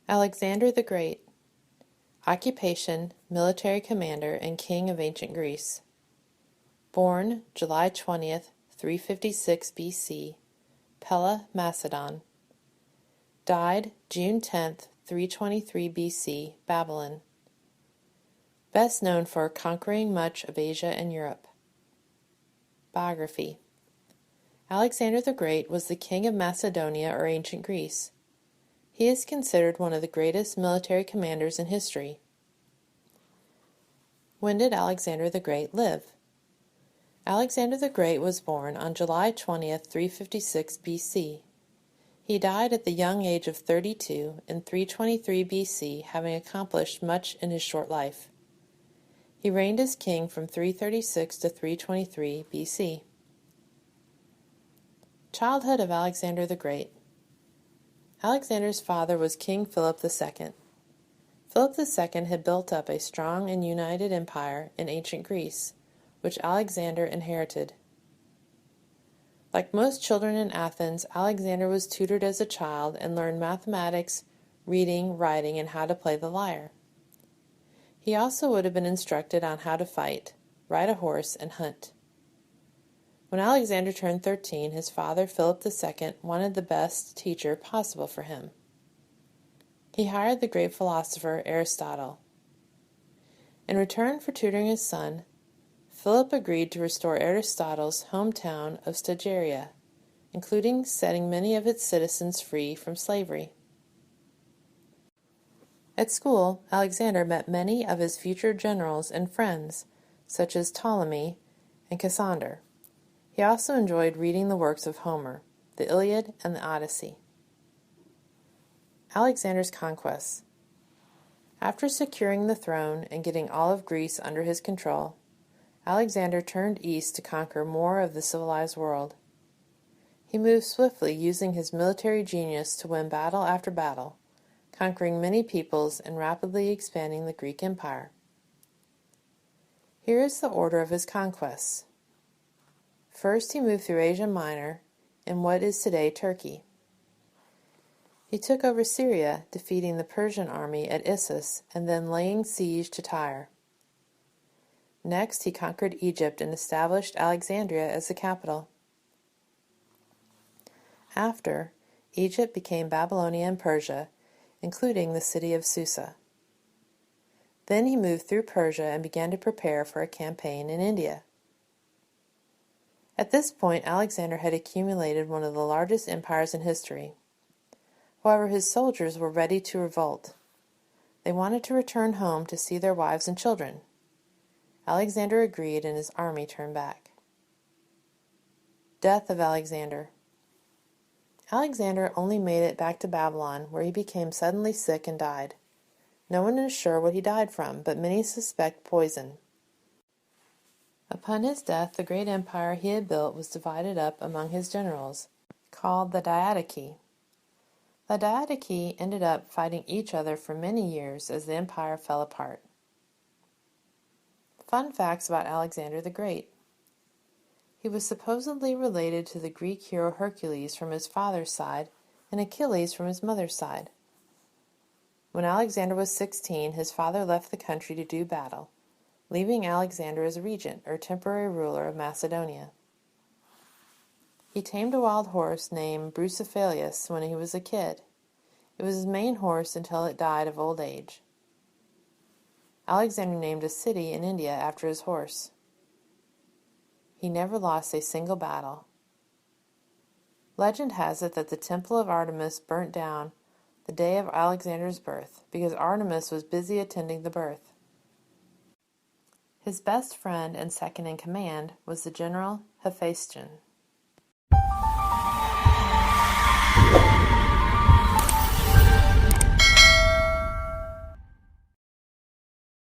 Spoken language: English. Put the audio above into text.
Alexander the Great. Occupation, military commander and king of ancient Greece. Born July 20th, 356 BC, Pella, Macedon. Died June 10th, 323 BC, Babylon. Best known for conquering much of Asia and Europe. Biography. Alexander the Great was the king of Macedonia or ancient Greece. He is considered one of the greatest military commanders in history. When did Alexander the Great live? Alexander the Great was born on July 20th, 356 BC. He died at the young age of 32 in 323 BC, having accomplished much in his short life. He reigned as king from 336 to 323 BC. Childhood of Alexander the Great. Alexander's father was King Philip II. Philip II had built up a strong and united empire in ancient Greece, which Alexander inherited. Like most children in Athens, Alexander was tutored as a child and learned mathematics, reading, writing, and how to play the lyre. He also would have been instructed on how to fight, ride a horse, and hunt. When Alexander turned 13, his father, Philip II, wanted the best teacher possible for him. He hired the great philosopher Aristotle. In return for tutoring his son, Philip agreed to restore Aristotle's hometown of Stagiaria, including setting many of its citizens free from slavery. At school, Alexander met many of his future generals and friends, such as Ptolemy and Cassander. He also enjoyed reading the works of Homer, the Iliad and the Odyssey. Alexander's conquests. After securing the throne and getting all of Greece under his control, Alexander turned east to conquer more of the civilized world. He moved swiftly, using his military genius to win battle after battle, conquering many peoples and rapidly expanding the Greek Empire. Here is the order of his conquests. First, he moved through Asia Minor in what is today Turkey. He took over Syria, defeating the Persian army at Issus and then laying siege to Tyre. Next, he conquered Egypt and established Alexandria as the capital. After, Egypt became Babylonia and Persia, including the city of Susa. Then he moved through Persia and began to prepare for a campaign in India. At this point, Alexander had accumulated one of the largest empires in history. However, his soldiers were ready to revolt. They wanted to return home to see their wives and children. Alexander agreed, and his army turned back. Death of Alexander. Alexander only made it back to Babylon, where he became suddenly sick and died. No one is sure what he died from, but many suspect poison. Upon his death, the great empire he had built was divided up among his generals, called the Diadochi. The Diadochi ended up fighting each other for many years as the empire fell apart. Fun facts about Alexander the Great. He was supposedly related to the Greek hero Hercules from his father's side and Achilles from his mother's side. When Alexander was 16, his father left the country to do battle, leaving Alexander as regent or temporary ruler of Macedonia. He tamed a wild horse named Bucephalus when he was a kid. It was his main horse until it died of old age. Alexander named a city in India after his horse. He never lost a single battle. Legend has it that the Temple of Artemis burnt down the day of Alexander's birth because Artemis was busy attending the birth. His best friend and second in command was the general Hephaestion.